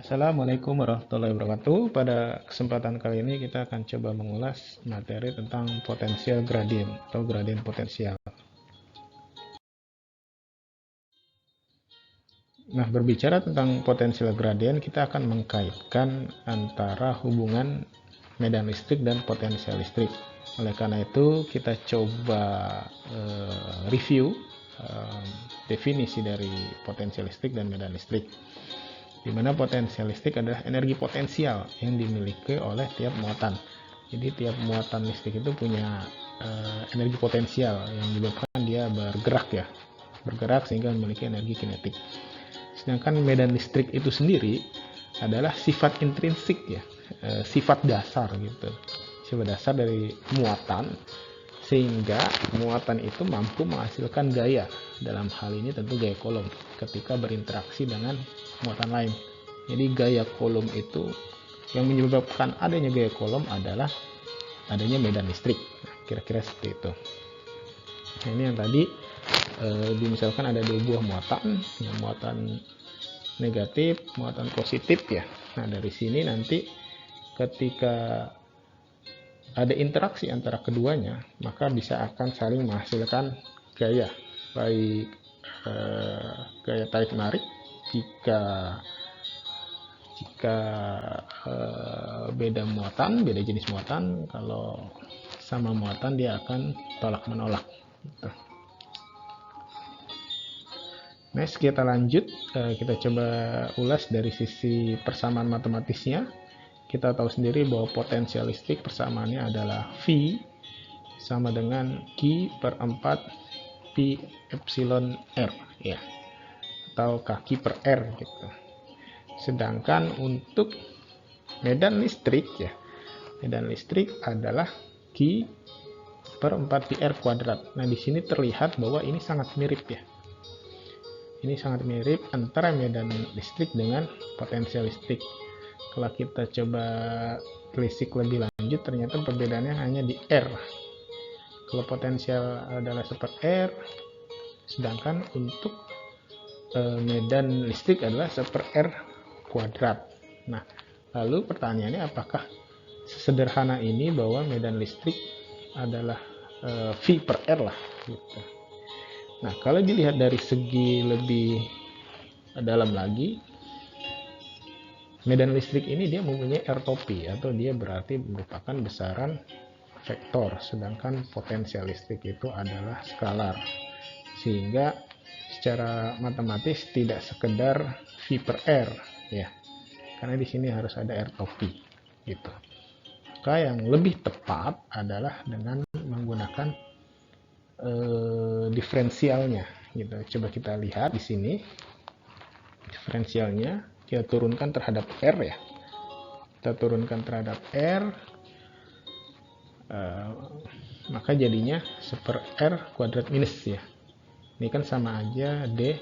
Assalamualaikum warahmatullahi wabarakatuh. Pada kesempatan kali ini kita akan coba mengulas materi tentang potensial gradien atau gradien potensial. Nah, berbicara tentang potensial gradien, kita akan mengkaitkan antara hubungan medan listrik dan potensial listrik. Oleh karena itu, kita coba review definisi dari potensial listrik dan medan listrik, di mana potensial listrik adalah energi potensial yang dimiliki oleh tiap muatan. Jadi tiap muatan listrik itu punya energi potensial yang menyebabkan dia bergerak sehingga memiliki energi kinetik. Sedangkan medan listrik itu sendiri adalah sifat intrinsik ya, sifat dasar gitu, sifat dasar dari muatan, sehingga muatan itu mampu menghasilkan gaya. Dalam hal ini tentu gaya Coulomb ketika berinteraksi dengan muatan lain. Jadi gaya Coulomb itu yang menyebabkan adanya gaya Coulomb adalah adanya medan listrik. Kira-kira seperti itu. Nah, ini yang tadi misalkan ada dua buah muatan, muatan negatif, muatan positif ya. Nah, dari sini nanti ketika ada interaksi antara keduanya, maka bisa akan saling menghasilkan gaya, baik gaya tarik menarik jika beda muatan, beda jenis muatan. Kalau sama muatan dia akan tolak menolak gitu. Next, kita lanjut, kita coba ulas dari sisi persamaan matematisnya. Kita tahu sendiri bahwa potensial listrik persamaannya adalah V sama dengan Q per 4 Pi epsilon R ya, atau kaki per R gitu. Sedangkan untuk medan listrik ya, medan listrik adalah Q per 4 Pi R kuadrat. Nah, di sini terlihat bahwa ini sangat mirip ya. Ini sangat mirip antara medan listrik dengan potensial listrik. Kalau kita coba telisik lebih lanjut, ternyata perbedaannya hanya di R. Kalau potensial adalah seper R, sedangkan untuk medan listrik adalah seper R kuadrat. Nah, lalu pertanyaannya, apakah sesederhana ini bahwa medan listrik adalah V per R lah gitu. Nah, kalau dilihat dari segi lebih dalam lagi, medan listrik ini dia mempunyai ertopi, atau dia berarti merupakan besaran vektor, sedangkan potensial listrik itu adalah skalar. Sehingga secara matematis tidak sekedar V per R ya, karena di sini harus ada ertopi gitu. Maka yang lebih tepat adalah dengan menggunakan diferensialnya gitu. Coba kita lihat di sini diferensialnya, kita turunkan terhadap R ya. Kita turunkan terhadap R, maka jadinya seper R kuadrat minus ya. Ini kan sama aja D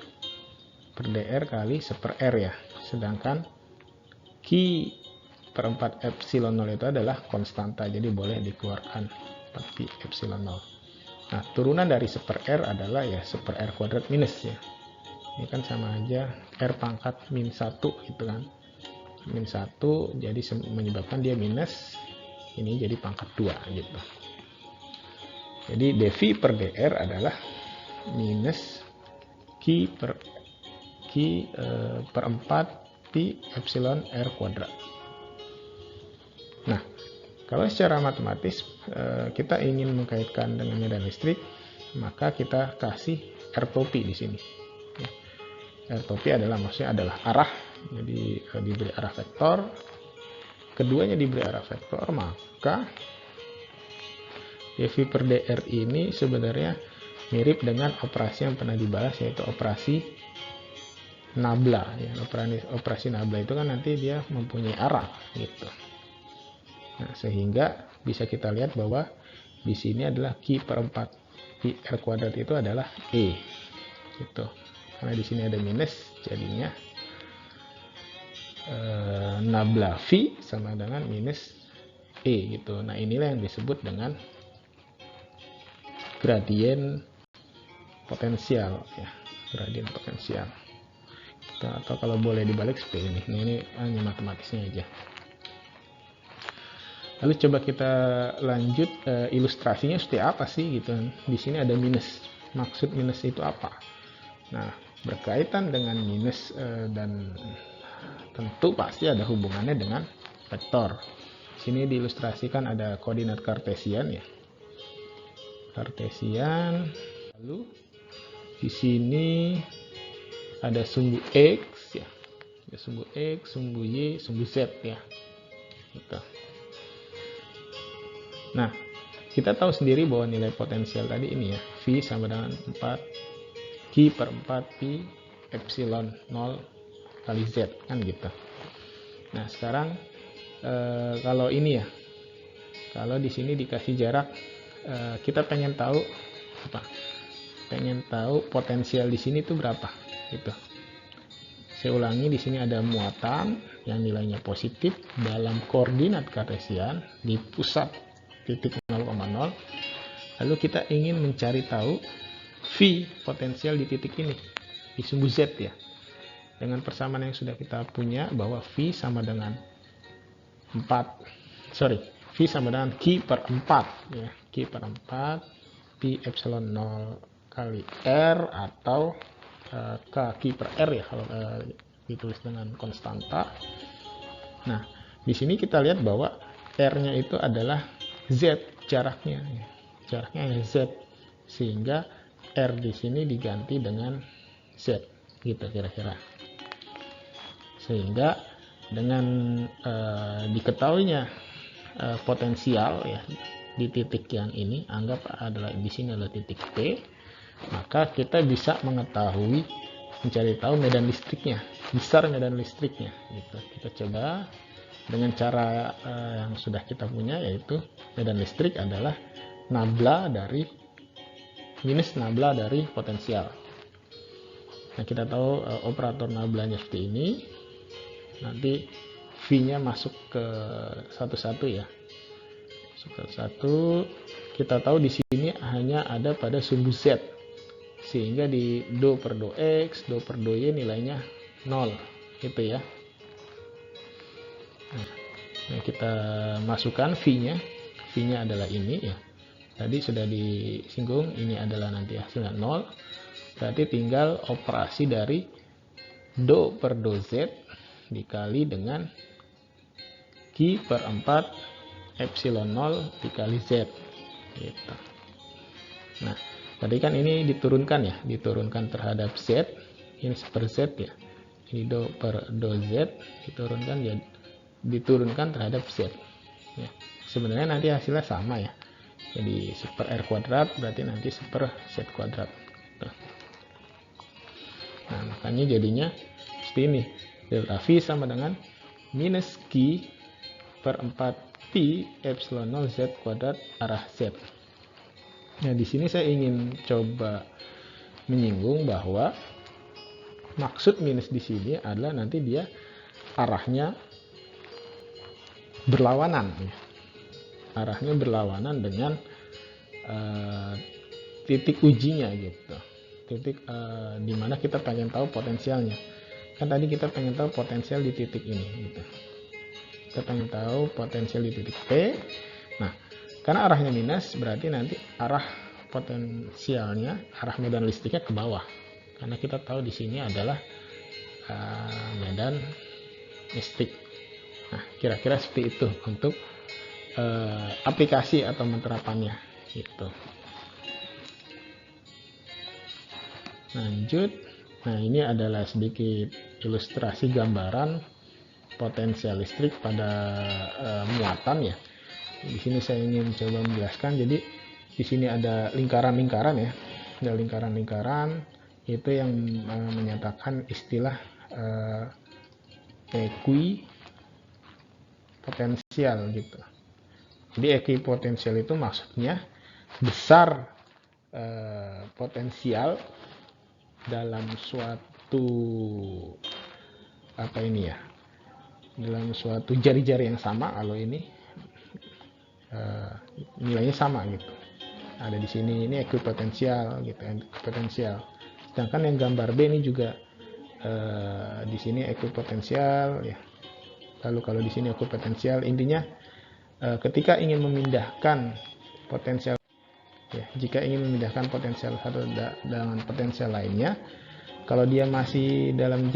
per DR kali seper R ya. Sedangkan Q per 4 epsilon 0 itu adalah konstanta, jadi boleh dikeluarkan tapi epsilon 0. Nah, turunan dari seper R adalah ya seper R kuadrat minus ya. Ini kan sama aja R pangkat min 1 gitu kan. Min 1 jadi menyebabkan dia minus, ini jadi pangkat 2 gitu. Jadi dV per dr adalah minus Q per 4 Pi epsilon R kuadrat. Nah, kalau secara matematis kita ingin mengkaitkan dengan medan listrik, maka kita kasih ertopi di sini. Ertopi adalah maksudnya adalah arah, jadi diberi arah vektor, keduanya diberi arah vektor, maka dV per dr ini sebenarnya mirip dengan operasi yang pernah dibahas, yaitu operasi nabla ya. Operasi nabla itu kan nanti dia mempunyai arah gitu. Nah, sehingga bisa kita lihat bahwa di sini adalah Q per 4 Pi R kuadrat itu adalah E gitu. Karena di sini ada minus, jadinya nabla V sama dengan minus E gitu. Nah, inilah yang disebut dengan gradien potensial ya, gradien potensial. atau kalau boleh dibalik seperti ini. Nah, ini hanya matematisnya aja. Lalu coba kita lanjut, ilustrasinya seperti apa sih gitu. Di sini ada minus. Maksud minus itu apa? Nah, berkaitan dengan minus, dan tentu pasti ada hubungannya dengan vektor. Di sini diilustrasikan ada koordinat kartesian ya. Kartesian. Lalu di sini ada sumbu X ya. Ada sumbu X, sumbu Y, sumbu Z ya. Gitu. Nah, kita tahu sendiri bahwa nilai potensial tadi ini ya, V sama dengan 4 Q per 4 Pi epsilon 0 kali Z, kan gitu. Nah, sekarang kalau ini ya, kalau di sini dikasih jarak, kita pengen tahu apa? Pengen tahu potensial di sini tuh berapa gitu. Saya ulangi, di sini ada muatan yang nilainya positif dalam koordinat kartesian di pusat titik 0,0. Lalu kita ingin mencari tahu V potensial di titik ini, di sumbu Z ya. Dengan persamaan yang sudah kita punya bahwa V sama dengan V sama dengan Q per 4 ya. Q per 4 Pi epsilon 0 kali R atau K Q per R ya kalau ditulis dengan konstanta. Nah, di sini kita lihat bahwa R-nya itu adalah Z, jaraknya Z, sehingga R di sini diganti dengan Z gitu kira-kira. Sehingga dengan diketahuinya potensial ya di titik yang ini, anggap adalah di sini adalah titik P, maka kita bisa mengetahui, mencari tahu medan listriknya, besar medan listriknya gitu. Kita coba dengan cara yang sudah kita punya, yaitu medan listrik adalah nabla dari minus nabla dari potensial. Nah, kita tahu operator nablanya seperti ini. Nanti V-nya masuk ke satu-satu ya. Satu-satu. Kita tahu di sini hanya ada pada sumbu Z. Sehingga di do per do X, do per do Y nilainya 0 gitu ya. Nah, kita masukkan V-nya. V-nya adalah ini ya. Tadi sudah disinggung, ini adalah nanti hasilnya 0. Berarti tinggal operasi dari do per do Z dikali dengan Q per 4 epsilon 0 dikali Z gitu. Nah, tadi kan ini diturunkan ya, diturunkan terhadap Z, ini per Z ya, ini do per do Z diturunkan ya, diturunkan terhadap Z ya. Sebenarnya nanti hasilnya sama ya, jadi super R kuadrat berarti nanti super Z kuadrat. Nah, makanya jadinya seperti ini, delta V sama dengan minus Q per 4 Pi epsilon 0 Z kuadrat arah Z. Nah, di sini saya ingin coba menyinggung bahwa maksud minus di sini adalah nanti dia arahnya berlawanan ya. Arahnya berlawanan dengan titik ujinya gitu. Titik dimana kita pengen tahu potensialnya. Kan tadi kita pengen tahu potensial di titik ini gitu. Kita pengen tahu potensial di titik P. Nah, karena arahnya minus berarti nanti arah potensialnya, arah medan listriknya ke bawah. Karena kita tahu di sini adalah medan listrik. Nah, kira-kira seperti itu untuk aplikasi atau penerapannya gitu. Lanjut. Nah, ini adalah sedikit ilustrasi gambaran potensial listrik pada muatan ya. Di sini saya ingin coba menjelaskan. Jadi di sini ada lingkaran-lingkaran ya. Ada lingkaran-lingkaran itu yang menyatakan istilah ekuipotensial gitu. Jadi ekuipotensial itu maksudnya besar potensial dalam suatu dalam suatu jari-jari yang sama. Kalau ini nilainya sama gitu, ada di sini, ini ekuipotensial gitu, ekuipotensial. Sedangkan yang gambar B ini juga di sini ekuipotensial ya. Lalu kalau di sini ekuipotensial, intinya ketika ingin memindahkan potensial ya, jika ingin memindahkan potensial satu dengan potensial lainnya, kalau dia masih dalam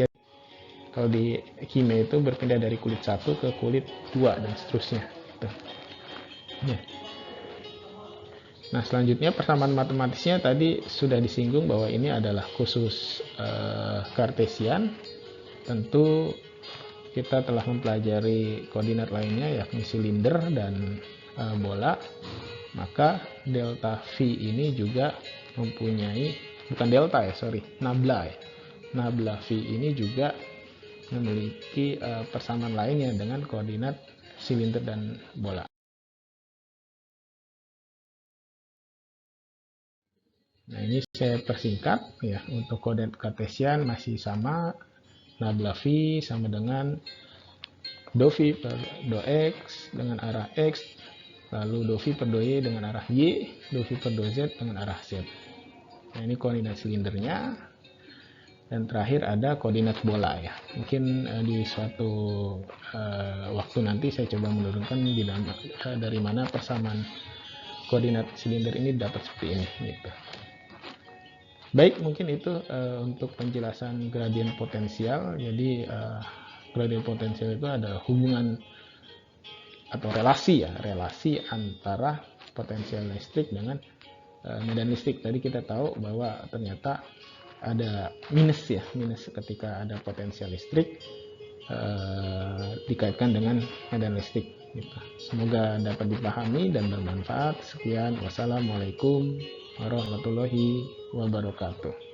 kalau di kimia itu berpindah dari kulit 1 ke kulit 2 dan seterusnya. Ya. Nah, selanjutnya persamaan matematisnya tadi sudah disinggung bahwa ini adalah khusus Kartesian. Tentu kita telah mempelajari koordinat lainnya yakni silinder dan bola. Maka delta V ini juga mempunyai, bukan delta ya, sorry, nabla ya. Nabla V ini juga memiliki persamaan lainnya dengan koordinat silinder dan bola. Nah, ini saya persingkat ya, untuk koordinat Kartesian masih sama, nabla V sama dengan do V per do X dengan arah X, lalu do V per do Y dengan arah Y, do V per do Z dengan arah Z. Nah, ini koordinat silindernya. Dan terakhir ada koordinat bola ya. Mungkin di suatu waktu nanti saya coba menurunkan dari mana persamaan koordinat silinder ini dapat seperti ini gitu. Baik, mungkin itu untuk penjelasan gradien potensial. Jadi gradien potensial itu ada hubungan atau relasi ya, relasi antara potensial listrik dengan medan listrik. Tadi kita tahu bahwa ternyata ada minus ya, minus ketika ada potensial listrik dikaitkan dengan medan listrik gitu. Semoga dapat dipahami dan bermanfaat. Sekian, wassalamualaikum warahmatullahi wabarakatuh.